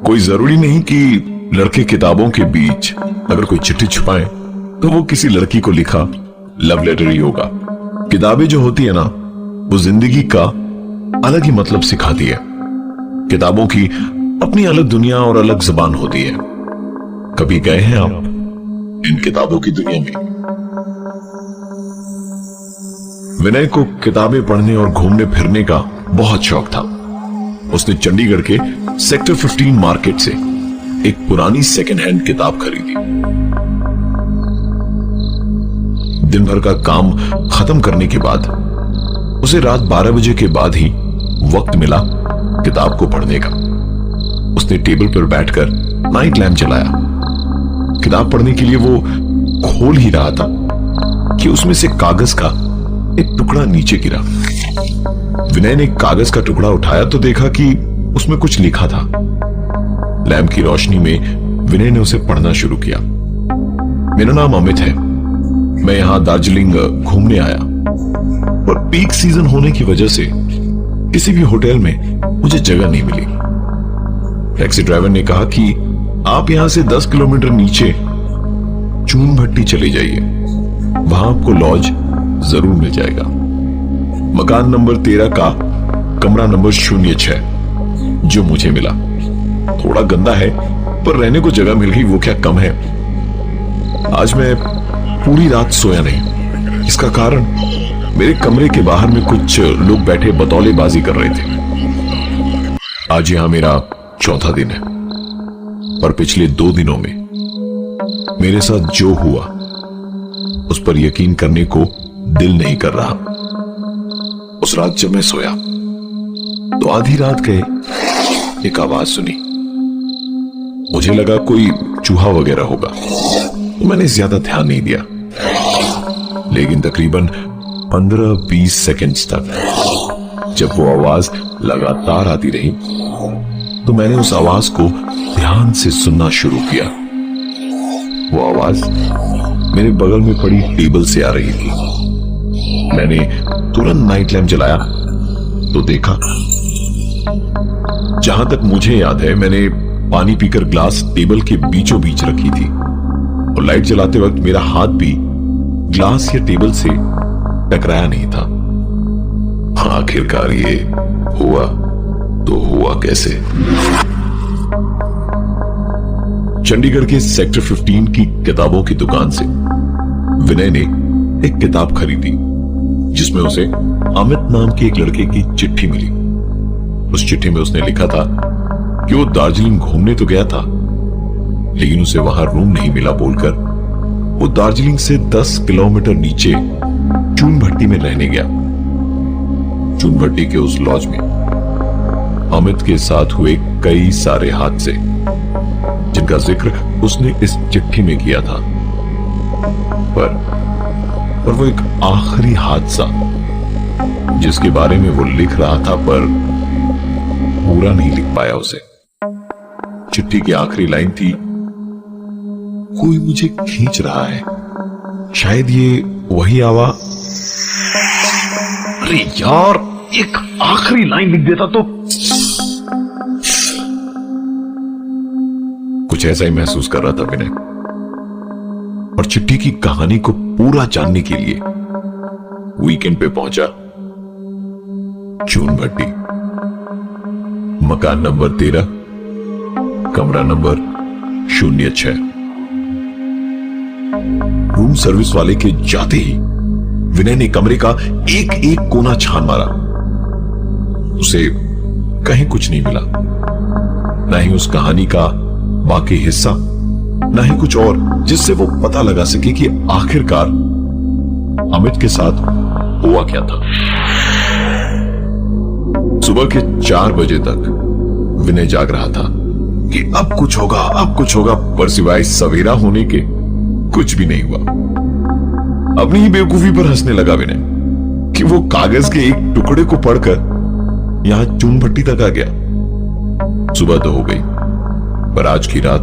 कोई जरूरी नहीं कि लड़के किताबों के बीच अगर कोई चिट्ठी छुपाए तो वो किसी लड़की को लिखा लव लेटर ही होगा। किताबें जो होती है ना, वो जिंदगी का अलग ही मतलब सिखाती है। किताबों की अपनी अलग दुनिया और अलग जुबान होती है। कभी गए हैं आप इन किताबों की दुनिया में? विनय को किताबें पढ़ने और घूमने फिरने का बहुत शौक था। उसने चंडीगढ़ के सेक्टर 15 मार्केट से एक पुरानी सेकेंड हैंड किताब खरीदी। दिन भर का काम खत्म करने के बाद उसे रात 12 बजे के बाद ही वक्त मिला किताब को पढ़ने का। उसने टेबल पर बैठकर नाइट लैम्प जलाया। किताब पढ़ने के लिए वो खोल ही रहा था कि उसमें से कागज का एक टुकड़ा नीचे गिरा। विनय ने कागज का टुकड़ा उठाया तो देखा कि उसमें कुछ लिखा था। लैम्प की रोशनी में विनय ने उसे पढ़ना शुरू किया। मेरा नाम अमित है, मैं यहां दार्जिलिंग घूमने आया, पर पीक सीजन होने की वजह से किसी भी होटल में मुझे जगह नहीं मिली। टैक्सी ड्राइवर ने कहा कि आप यहां से 10 किलोमीटर नीचे चून भट्टी चले जाइए, वहां आपको लॉज जरूर मिल जाएगा। मकान नंबर 13 का कमरा नंबर 06 जो मुझे मिला। थोड़ा गंदा है पर रहने को जगह मिल गई, वो क्या कम है। आज मैं पूरी रात सोया नहीं। इसका कारण मेरे कमरे के बाहर में कुछ लोग बैठे बतौलेबाजी कर रहे थे। आज यहां मेरा चौथा दिन है, पर पिछले 2 दिनों में मेरे साथ जो हुआ उस पर यकीन करने को दिल नहीं कर रहा। उस रात जब मैं सोया तो आधी रात गए एक आवाज सुनी। मुझे लगा कोई चूहा वगैरह होगा, तो मैंने ज्यादा ध्यान नहीं दिया। लेकिन तकरीबन 15-20 सेकंड्स तक जब वो आवाज लगातार आती रही तो मैंने उस आवाज को ध्यान से सुनना शुरू किया। वो आवाज मेरे बगल में पड़ी टेबल से आ रही थी। मैंने तुरंत नाइट लैम्प जलाया तो देखा, जहां तक मुझे याद है मैंने पानी पीकर ग्लास टेबल के बीचों बीच रखी थी और लाइट जलाते वक्त मेरा हाथ भी ग्लास या टेबल से टकराया नहीं था। आखिरकार ये हुआ तो हुआ कैसे? चंडीगढ़ के सेक्टर 15 की किताबों की दुकान से विनय ने एक किताब खरीदी जिसमें उसे अमित नाम के एक लड़के की चिट्ठी मिली। उस चिट्ठी में उसने लिखा था कि वो दार्जिलिंग घूमने तो गया था, लेकिन उसे वहां रूम नहीं मिला बोलकर वो दार्जिलिंग से 10 किलोमीटर नीचे चून भट्टी में रहने गया। चून भट्टी के उस लॉज में अमित के साथ हुए कई सारे हादसे जिनका जिक्र उसने इस चिट्ठी में किया था, पर वो एक आखिरी हादसा जिसके बारे में वो लिख रहा था पर पूरा नहीं लिख पाया उसे। चिट्ठी की आखिरी लाइन थी, कोई मुझे खींच रहा है, शायद ये वही आवाज। अरे यार, एक आखिरी लाइन लिख देता तो। कुछ ऐसा ही महसूस कर रहा था विनय, और चिट्ठी की कहानी को पूरा जानने के लिए वीकेंड पे पहुंचा चून भट्टी। मकान नंबर 13, कमरा नंबर 06। रूम सर्विस वाले के जाते ही विनय ने कमरे का एक एक कोना छान मारा। उसे कहीं कुछ नहीं मिला, ना ही उस कहानी का बाकी हिस्सा, ना ही कुछ और जिससे वो पता लगा सके कि आखिरकार अमित के साथ हुआ क्या था। सुबह के 4 बजे तक विनय जाग रहा था कि अब कुछ होगा, अब कुछ होगा, पर सिवाय सवेरा होने के कुछ भी नहीं हुआ। अपनी ही बेवकूफी पर हंसने लगा विनय कि वो कागज के एक टुकड़े को पढ़कर यहां चून भट्टी तक आ गया। सुबह तो हो गई, पर आज की रात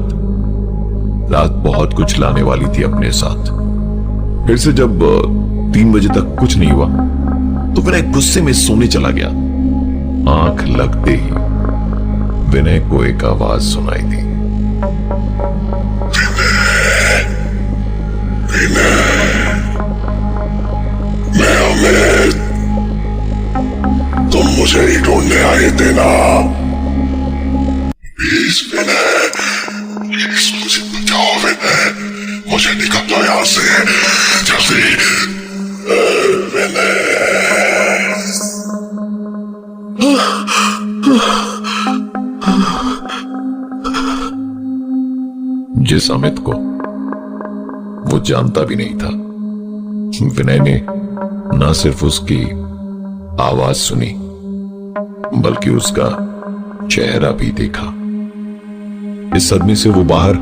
बहुत कुछ लाने वाली थी अपने साथ। फिर से जब 3 बजे तक कुछ नहीं हुआ तो विनय गुस्से में सोने चला गया। आंख लगते ही विनय को एक आवाज सुनाई दी। मैं अमित, तुम मुझे ही ढूंढने आए थे ना? प्लीज विनय, प्लीज मुझे बचाओ विनय, मुझे निकालो यहां से जल्दी विनय। जिस अमित को वो जानता भी नहीं था, विनय ने न सिर्फ उसकी आवाज सुनी बल्कि उसका चेहरा भी देखा। इस सदमे से वो बाहर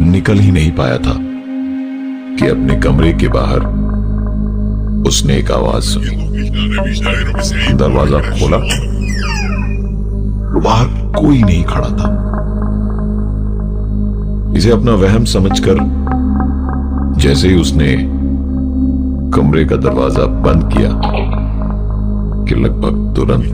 निकल ही नहीं पाया था कि अपने कमरे के बाहर उसने एक आवाज सुनी। दरवाजा खोला, बाहर कोई नहीं खड़ा था। इसे अपना वहम समझकर जैसे ही उसने कमरे का दरवाजा बंद किया कि लगभग तुरंत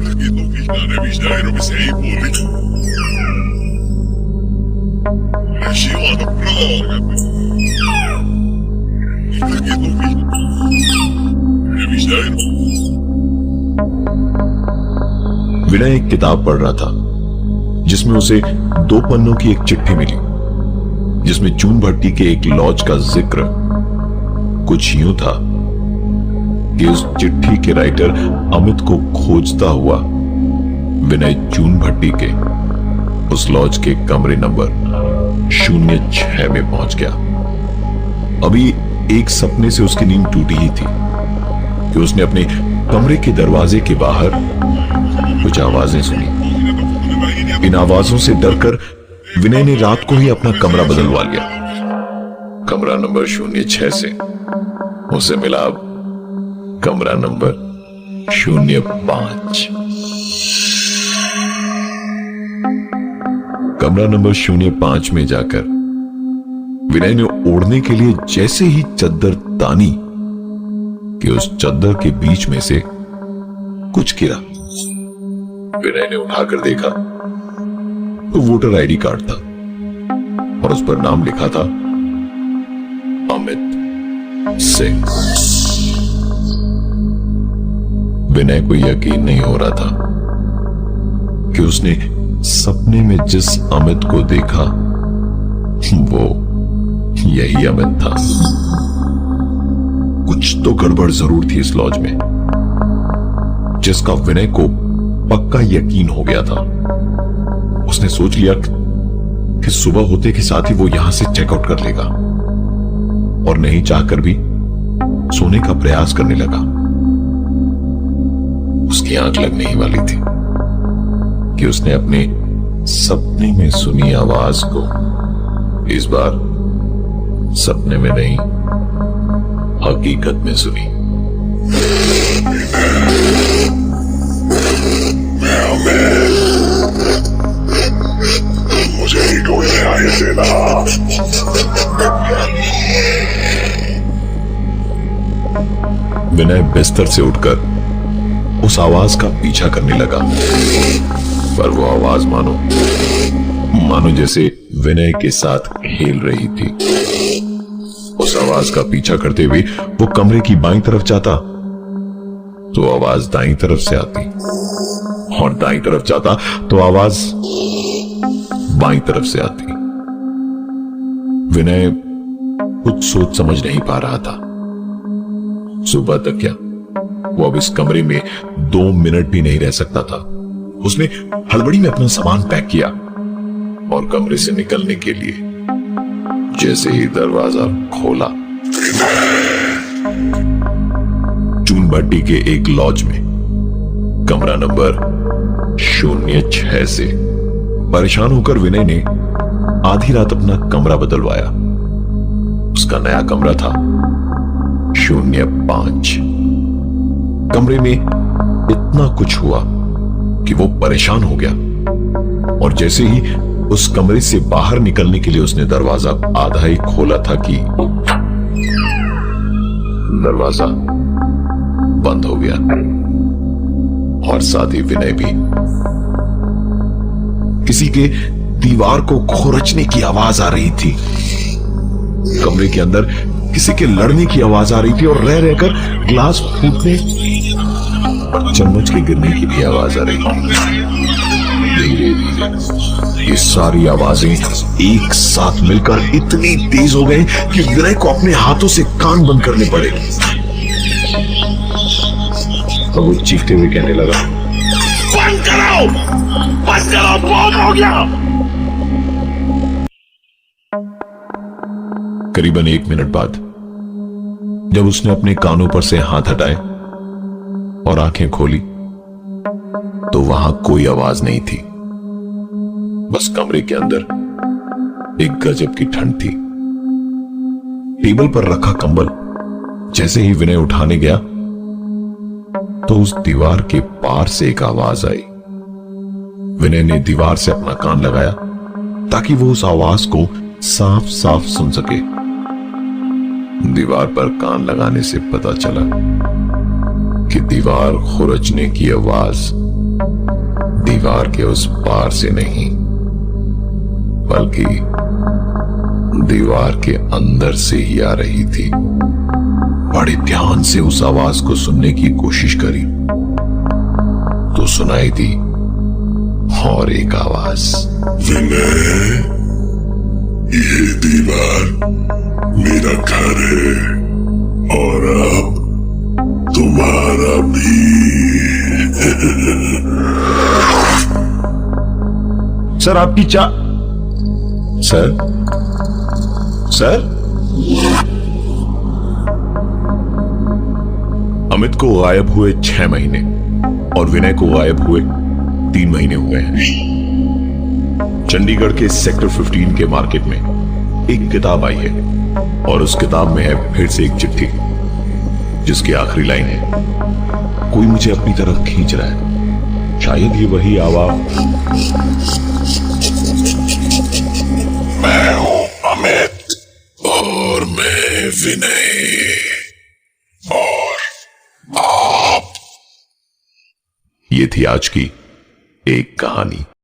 विनय एक किताब पढ़ रहा था जिसमें उसे 2 पन्नों की एक चिट्ठी मिली, जिसमें चून भट्टी के एक लॉज का जिक्र कुछ यूं था कि उस चिट्ठी के राइटर अमित को खोजता हुआ विनय चून भट्टी के उस लॉज के कमरे नंबर 06 में पहुंच गया। अभी एक सपने से उसकी नींद टूटी ही थी कि उसने अपने कमरे के दरवाजे के बाहर कुछ आवाजें सुनी। इन आवाजों से डरकर विनय ने रात को ही अपना कमरा बदलवा लिया। कमरा नंबर 06 से उसे मिला अब कमरा नंबर 05। कमरा नंबर 05 में जाकर विनय ने ओढ़ने के लिए जैसे ही चद्दर तानी कि उस चद्दर के बीच में से कुछ गिरा। विनय ने उठाकर देखा तो वोटर आईडी कार्ड था और उस पर नाम लिखा था अमित सिंह। विनय को यकीन नहीं हो रहा था कि उसने सपने में जिस अमित को देखा वो यही अमित था। कुछ तो गड़बड़ जरूर थी इस लॉज में, जिसका विनय को पक्का यकीन हो गया था। उसने सोच लिया कि सुबह होते के साथ ही वो यहां से चेकआउट कर लेगा और नहीं चाहकर भी सोने का प्रयास करने लगा। उसकी आंख लगने ही वाली थी कि उसने अपने सपने में सुनी आवाज को इस बार सपने में नहीं हकीकत में सुनी। मुझे ही ढूंढने आए थे ना? विनय बिस्तर से उठकर उस आवाज का पीछा करने लगा, पर वो आवाज मानो जैसे विनय के साथ खेल रही थी। उस आवाज का पीछा करते हुए वो कमरे की बाईं तरफ जाता तो आवाज दाईं तरफ से आती और दाईं तरफ जाता तो आवाज बाईं तरफ से आती। विनय कुछ सोच समझ नहीं पा रहा था। सुबह तक क्या, वो अब इस कमरे में 2 मिनट भी नहीं रह सकता था। उसने हड़बड़ी में अपना सामान पैक किया और कमरे से निकलने के लिए जैसे ही दरवाजा खोला, चून भट्टी के एक लॉज में कमरा नंबर 06 से परेशान होकर विनय ने आधी रात अपना कमरा बदलवाया। उसका नया कमरा था 05। कमरे में इतना कुछ हुआ कि वो परेशान हो गया और जैसे ही उस कमरे से बाहर निकलने के लिए उसने दरवाजा आधा ही खोला था कि दरवाजा बंद हो गया और साथ ही विनय भी। किसी के दीवार को खुरचने की आवाज आ रही थी। कमरे के अंदर किसी के लड़ने की आवाज आ रही थी और रह रहकर ग्लास फूटने और चम्मच के गिरने की भी आवाज आ रही थी। धीरे धीरे ये सारी आवाजें एक साथ मिलकर इतनी तेज हो गई कि विनय को अपने हाथों से कान बंद करने पड़े। अब वो चीखते हुए कहने लगा, बंद कराओ, बंद कराओ, बहुत हो गया। करीबन 1 मिनट बाद जब उसने अपने कानों पर से हाथ हटाए और आंखें खोली तो वहां कोई आवाज नहीं थी। बस कमरे के अंदर एक गजब की ठंड थी। टेबल पर रखा कंबल जैसे ही विनय उठाने गया तो उस दीवार के पार से एक आवाज आई। विनय ने दीवार से अपना कान लगाया ताकि वो उस आवाज को साफ साफ सुन सके। दीवार पर कान लगाने से पता चला कि दीवार खुरचने की आवाज दीवार के उस पार से नहीं बल्कि दीवार के अंदर से ही आ रही थी। बड़े ध्यान से उस आवाज को सुनने की कोशिश करी तो सुनाई दी और एक आवाज, विनय, ये दीवार मेरा घर है और अब तुम्हारा भी। सर आपकी सर सर अमित को गायब हुए 6 महीने और विनय को गायब हुए 3 महीने हुए हैं। चंडीगढ़ के सेक्टर 15 के मार्केट में एक किताब आई है और उस किताब में है फिर से एक चिट्ठी जिसकी आखिरी लाइन है, कोई मुझे अपनी तरफ खींच रहा है, शायद ये वही आवाज। मैं हूं अमित और मैं विनय और आप। ये थी आज की एक कहानी।